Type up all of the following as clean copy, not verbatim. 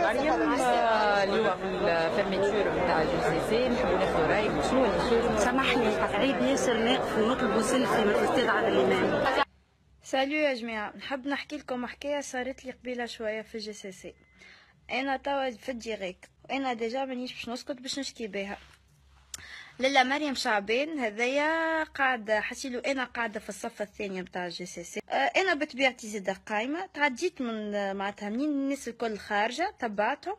مريم. اليوم الفيرميتور نتاع الجي سي سي، نحبوا ناخذوا رايك شنو اللي صار؟ سامحني عيب ياسر نقف ونطلبوا سيلفي مثل الاستاذ عادل امام. سالو يا جماعه، نحب نحكي لكم حكايه صارت لي قبيله شويه في الجي سي سي. انا توا في الديريكت وانا ديجا مانيش باش نسكت باش نشكي بها. لاله مريم شعبان هذايا قاعده حسيلو انا قاعده في الصف الثاني نتاع الجي سي سي. انا بطبيعتي زاده قايمه، تعديت من معناتها منين الناس الكل خارجه تبعتهم.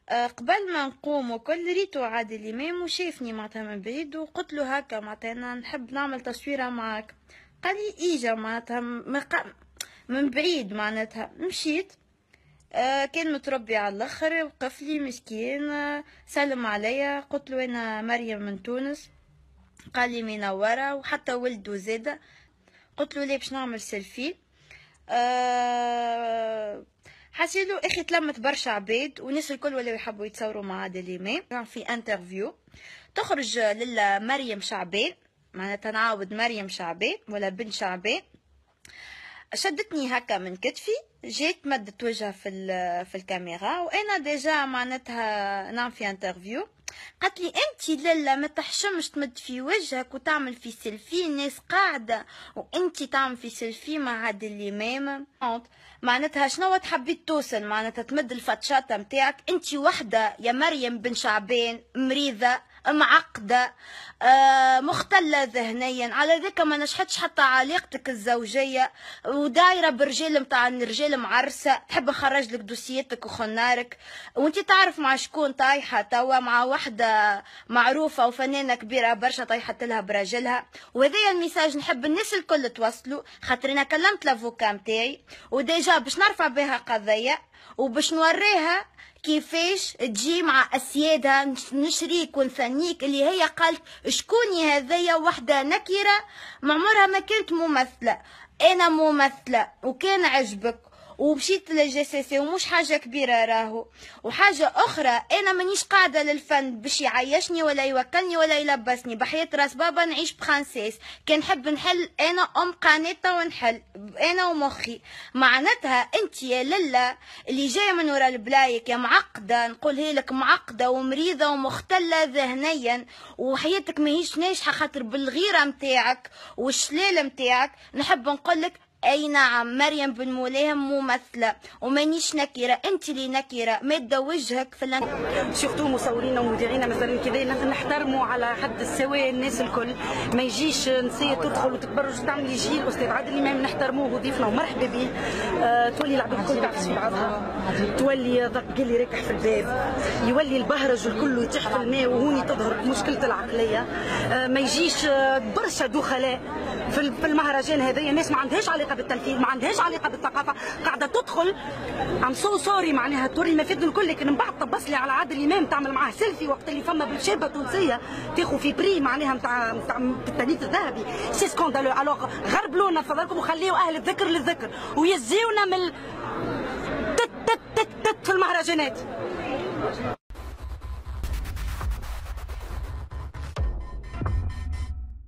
قبل ما نقوم وكل ريتو عادل امام وشافني معناتها من بعيد وقلت له هكا معناتها انا نحب نعمل تصويره معاك. قال لي اجا معناتها من بعيد معناتها مشيت. كان متربي على الاخر، وقف لي مسكين، سلم عليا، قلت له انا مريم من تونس. قال لي منوره، وحتى ولده زاده. قلت له ليه باش نعمل سيلفي. حسيلو اخي تلمت برشا عباد والناس الكل ولاو يحبوا يتصوروا مع عادل امام. في انترفيو تخرج للا مريم شعبان، معناتها نعاود مريم شعبان ولا بنت شعبان، شدتني هكا من كتفي، جيت مدت وجهها في الكاميرا وانا ديجا معناتها نعم في انترفيو. قالت لي انت لالا ما تحشمش تمد في وجهك وتعمل في سيلفي، الناس قاعده وانت تعمل في سيلفي مع عادل امام. معناتها شنو تحبيت توصل؟ معناتها تمد الفتشاطه نتاعك انت وحده يا مريم بن شعبان، مريضه معقده، مختله ذهنيا، على ذاك ما نجحتش حتى علاقتك الزوجيه، ودايره برجال متاع الرجال معرسه، تحب نخرج لك دوسيتك وخنارك، وانت تعرف مع شكون طايحه توا؟ مع وحده معروفه وفنانه كبيره برشا طايحت لها براجلها. وهذايا الميساج نحب الناس الكل توصلوا، خاطر انا كلمت لافوكا نتاعي وديجا باش نرفع بها قضيه وباش نوريها كيفاش تجي مع اسيادها نشريك ونثنيك، اللي هي قالت شكوني هذيا وحده نكره ما عمرها ما كانت ممثله. انا ممثله وكان عجبك ومشيت للجي سي سي ومش حاجه كبيره راهو. وحاجه اخرى، انا مانيش قاعده للفن باش يعيشني ولا يوكلني ولا يلبسني، بحياه راس بابا نعيش بخانسيس. كان نحب نحل انا ام قانته ونحل انا ومخي. معناتها انت يا للا اللي جايه من ورا البلايك يا معقده، نقولها لك معقده ومريضه ومختله ذهنيا وحياتك ماهيش ناجحه خاطر بالغيره نتاعك والشلال نتاعك. نحب نقول لك اي نعم مريم بن ملاهم ممثله ومانيش نكره، انت اللي نكره ماده وجهك في سورتو مصورينا ومذيعينا مثلا كذا نحترموا على حد السواء الناس الكل، ما يجيش نسيه تدخل وتتبرج وتعمل يجي الاستاذ عادل امام نحترموه وضيفنا ومرحبا به. تولي العباد الكل تعكس في بعضها، تولي ضق اللي راكح في الباب، يولي البهرج الكل يتيح في الماء وهوني تظهر مشكله العقليه. ما يجيش برشا دخلاء في المهرجان هذايا، الناس ما عندهاش علاقه بالتمثيل، ما عندهاش علاقه بالثقافه، قاعده تدخل ام سو سوري معناها توري المفيد الكل، لكن من بعد تبص لي على عادل امام تعمل معاه سيلفي وقت اللي فما بالشابه تونسيه تاخذ في بري معناها نتاع التنين الذهبي. سي سكوندالو. الوغ غربلونا فضلكم وخليوا اهل الذكر للذكر ويزيونا من تت تت تت تت في المهرجانات.